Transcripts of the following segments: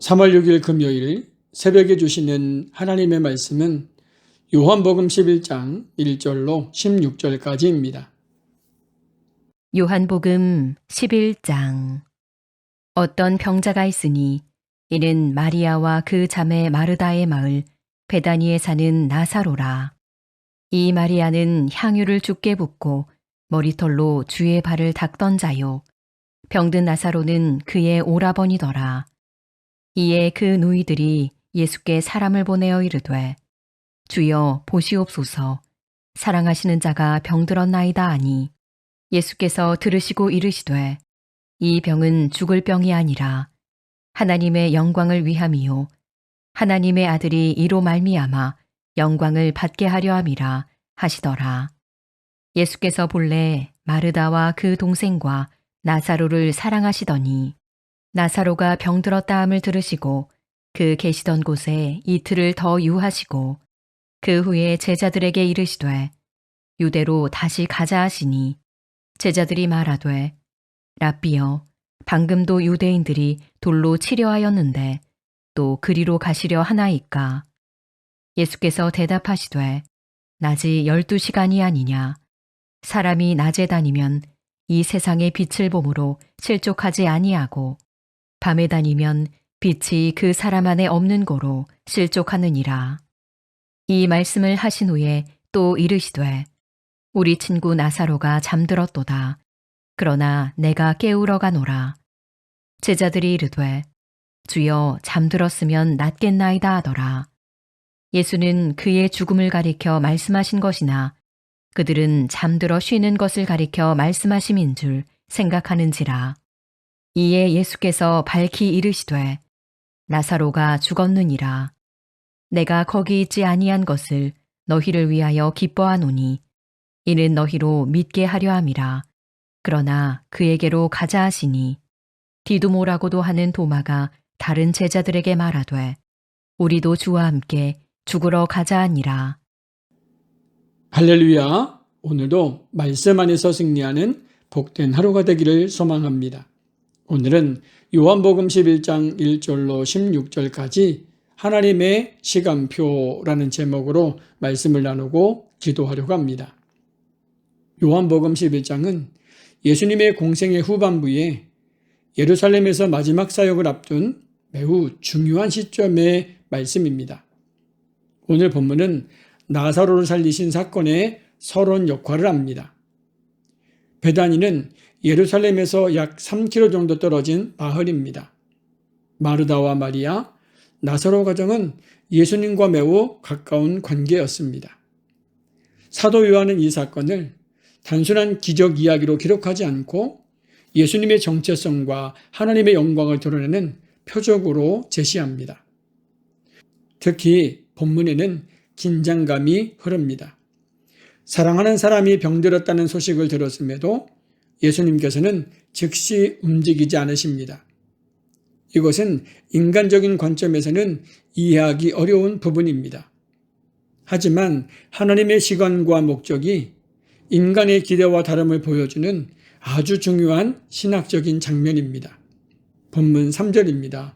3월 6일 금요일 새벽에 주시는 하나님의 말씀은 요한복음 11장 1절로 16절까지입니다. 요한복음 11장. 어떤 병자가 있으니 이는 마리아와 그 자매 마르다의 마을 베다니에 사는 나사로라. 이 마리아는 향유를 주께 붓고 머리털로 주의 발을 닦던 자요. 병든 나사로는 그의 오라버니더라. 이에 그 누이들이 예수께 사람을 보내어 이르되 주여 보시옵소서, 사랑하시는 자가 병들었나이다 하니 예수께서 들으시고 이르시되 이 병은 죽을 병이 아니라 하나님의 영광을 위함이요 하나님의 아들이 이로 말미암아 영광을 받게 하려 함이라 하시더라. 예수께서 본래 마르다와 그 동생과 나사로를 사랑하시더니 나사로가 병들었다 함을 들으시고 그 계시던 곳에 이틀을 더 유하시고 그 후에 제자들에게 이르시되 유대로 다시 가자 하시니 제자들이 말하되 랍비여, 방금도 유대인들이 돌로 치려 하였는데 또 그리로 가시려 하나이까? 예수께서 대답하시되 낮이 12시간이 아니냐? 사람이 낮에 다니면 이 세상의 빛을 보므로 실족하지 아니하고 밤에 다니면 빛이 그 사람 안에 없는 고로 실족하느니라. 이 말씀을 하신 후에 또 이르시되 우리 친구 나사로가 잠들었도다. 그러나 내가 깨우러 가노라. 제자들이 이르되 주여, 잠들었으면 낫겠나이다 하더라. 예수는 그의 죽음을 가리켜 말씀하신 것이나 그들은 잠들어 쉬는 것을 가리켜 말씀하심인 줄 생각하는지라. 이에 예수께서 밝히 이르시되 나사로가 죽었느니라. 내가 거기 있지 아니한 것을 너희를 위하여 기뻐하노니 이는 너희로 믿게 하려 함이라. 그러나 그에게로 가자 하시니 디두모라고도 하는 도마가 다른 제자들에게 말하되 우리도 주와 함께 죽으러 가자 하니라. 할렐루야! 오늘도 말씀 안에서 승리하는 복된 하루가 되기를 소망합니다. 오늘은 요한복음 11장 1절로 16절까지 하나님의 시간표라는 제목으로 말씀을 나누고 기도하려고 합니다. 요한복음 11장은 예수님의 공생의 후반부에 예루살렘에서 마지막 사역을 앞둔 매우 중요한 시점의 말씀입니다. 오늘 본문은 나사로를 살리신 사건의 서론 역할을 합니다. 베다니는 예루살렘에서 약 3km 정도 떨어진 마을입니다. 마르다와 마리아, 나사로 가정은 예수님과 매우 가까운 관계였습니다. 사도 요한은 이 사건을 단순한 기적 이야기로 기록하지 않고 예수님의 정체성과 하나님의 영광을 드러내는 표적으로 제시합니다. 특히 본문에는 긴장감이 흐릅니다. 사랑하는 사람이 병들었다는 소식을 들었음에도 예수님께서는 즉시 움직이지 않으십니다. 이것은 인간적인 관점에서는 이해하기 어려운 부분입니다. 하지만 하나님의 시간과 목적이 인간의 기대와 다름을 보여주는 아주 중요한 신학적인 장면입니다. 본문 3절입니다.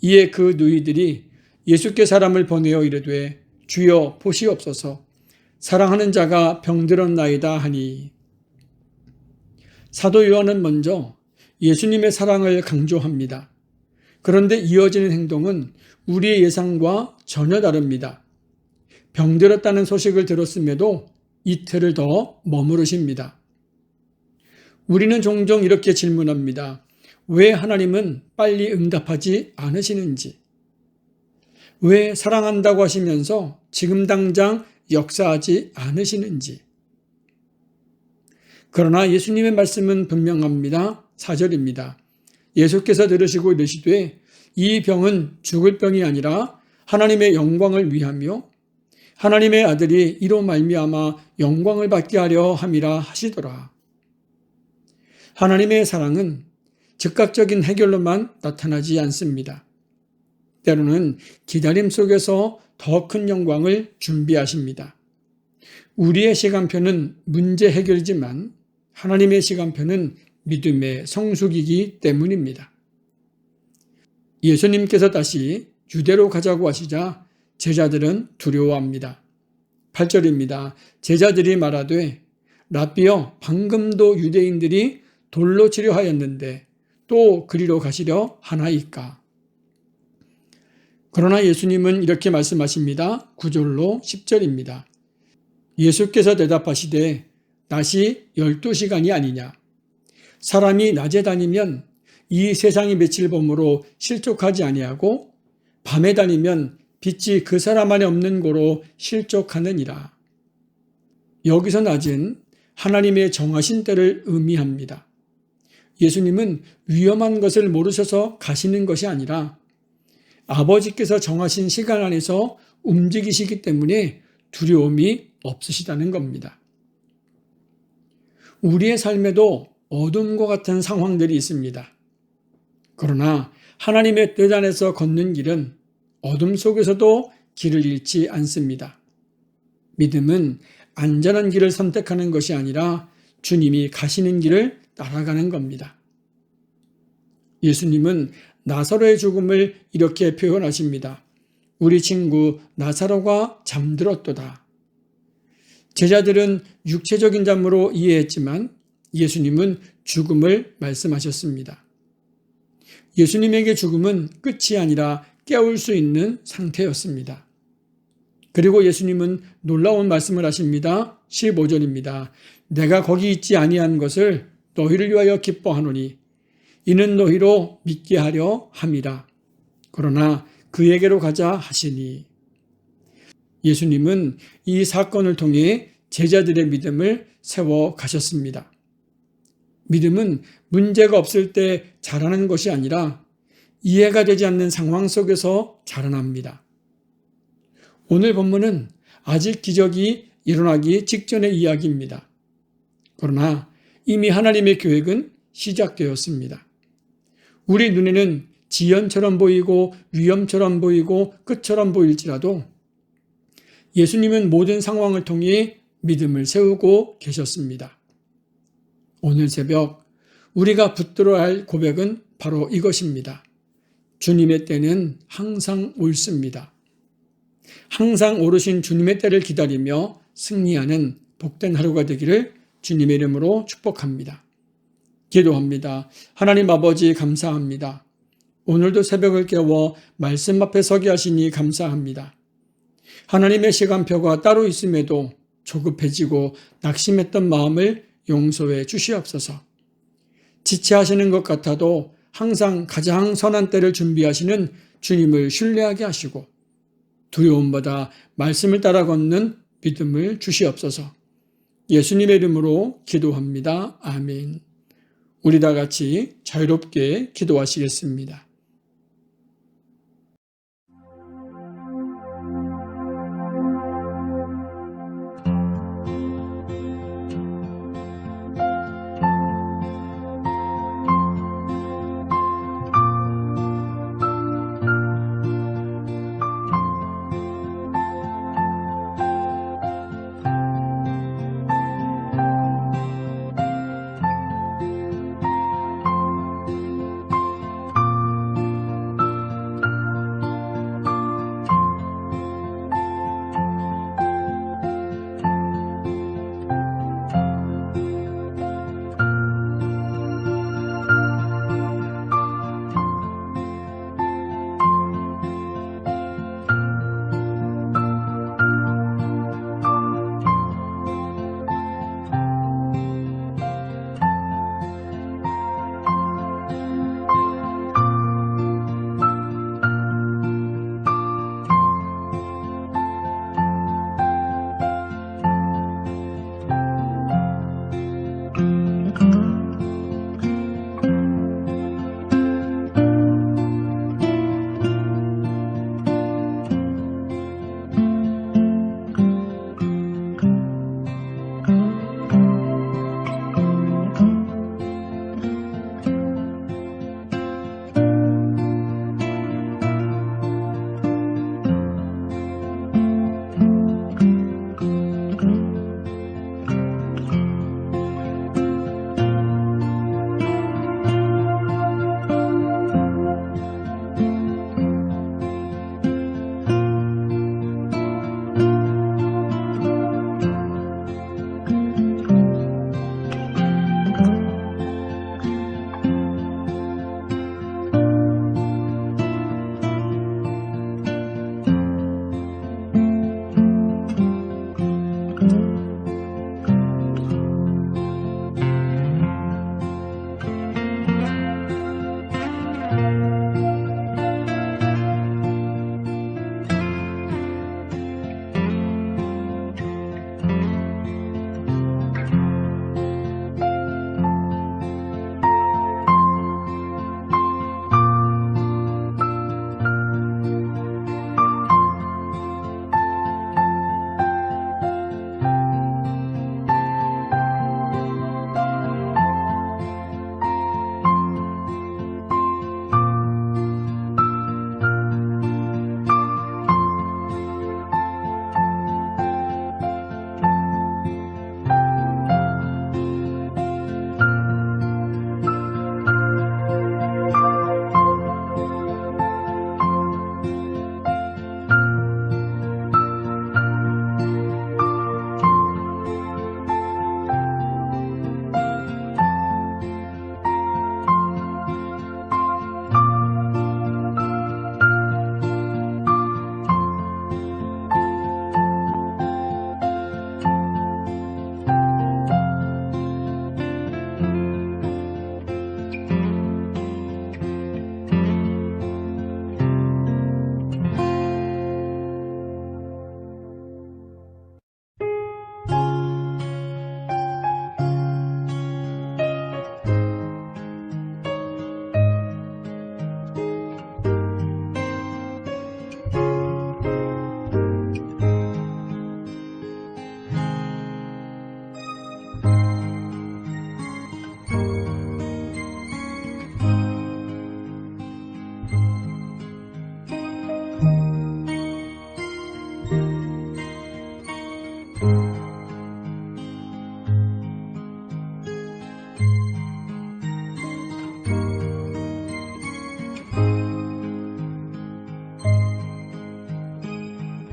이에 그 누이들이 예수께 사람을 보내어 이르되 주여 보시옵소서, 사랑하는 자가 병들었나이다 하니. 사도 요한은 먼저 예수님의 사랑을 강조합니다. 그런데 이어지는 행동은 우리의 예상과 전혀 다릅니다. 병들었다는 소식을 들었음에도 이틀을 더 머무르십니다. 우리는 종종 이렇게 질문합니다. 왜 하나님은 빨리 응답하지 않으시는지? 왜 사랑한다고 하시면서 지금 당장 역사하지 않으시는지? 그러나 예수님의 말씀은 분명합니다. 4절입니다. 예수께서 들으시고 이르시되 이 병은 죽을 병이 아니라 하나님의 영광을 위하며 하나님의 아들이 이로 말미암아 영광을 받게 하려 함이라 하시더라. 하나님의 사랑은 즉각적인 해결로만 나타나지 않습니다. 때로는 기다림 속에서 더 큰 영광을 준비하십니다. 우리의 시간표는 문제 해결이지만 하나님의 시간표는 믿음의 성숙이기 때문입니다. 예수님께서 다시 유대로 가자고 하시자 제자들은 두려워합니다. 8절입니다. 제자들이 말하되 라삐여 방금도 유대인들이 돌로 치려 하였는데 또 그리로 가시려 하나이까. 그러나 예수님은 이렇게 말씀하십니다. 9절로 10절입니다. 예수께서 대답하시되 낮이 12시간이 아니냐. 사람이 낮에 다니면 이 세상이 며칠 범으로 실족하지 아니하고 밤에 다니면 빛이 그 사람 안에 없는 고로 실족하느니라. 여기서 낮은 하나님의 정하신 때를 의미합니다. 예수님은 위험한 것을 모르셔서 가시는 것이 아니라 아버지께서 정하신 시간 안에서 움직이시기 때문에 두려움이 없으시다는 겁니다. 우리의 삶에도 어둠과 같은 상황들이 있습니다. 그러나 하나님의 뜻 안에서 걷는 길은 어둠 속에서도 길을 잃지 않습니다. 믿음은 안전한 길을 선택하는 것이 아니라 주님이 가시는 길을 따라가는 겁니다. 예수님은 나사로의 죽음을 이렇게 표현하십니다. 우리 친구 나사로가 잠들었도다. 제자들은 육체적인 잠으로 이해했지만 예수님은 죽음을 말씀하셨습니다. 예수님에게 죽음은 끝이 아니라 깨울 수 있는 상태였습니다. 그리고 예수님은 놀라운 말씀을 하십니다. 15절입니다. 내가 거기 있지 아니한 것을 너희를 위하여 기뻐하노니 이는 너희로 믿게 하려 함이라. 그러나 그에게로 가자 하시니. 예수님은 이 사건을 통해 제자들의 믿음을 세워 가셨습니다. 믿음은 문제가 없을 때 자라는 것이 아니라 이해가 되지 않는 상황 속에서 자라납니다. 오늘 본문은 아직 기적이 일어나기 직전의 이야기입니다. 그러나 이미 하나님의 계획은 시작되었습니다. 우리 눈에는 지연처럼 보이고 위험처럼 보이고 끝처럼 보일지라도 예수님은 모든 상황을 통해 믿음을 세우고 계셨습니다. 오늘 새벽 우리가 붙들어야 할 고백은 바로 이것입니다. 주님의 때는 항상 옳습니다. 항상 오르신 주님의 때를 기다리며 승리하는 복된 하루가 되기를 주님의 이름으로 축복합니다. 기도합니다. 하나님 아버지 감사합니다. 오늘도 새벽을 깨워 말씀 앞에 서게 하시니 감사합니다. 하나님의 시간표가 따로 있음에도 조급해지고 낙심했던 마음을 용서해 주시옵소서. 지체하시는 것 같아도 항상 가장 선한 때를 준비하시는 주님을 신뢰하게 하시고 두려움보다 말씀을 따라 걷는 믿음을 주시옵소서. 예수님의 이름으로 기도합니다. 아멘. 우리 다 같이 자유롭게 기도하시겠습니다.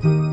아멘.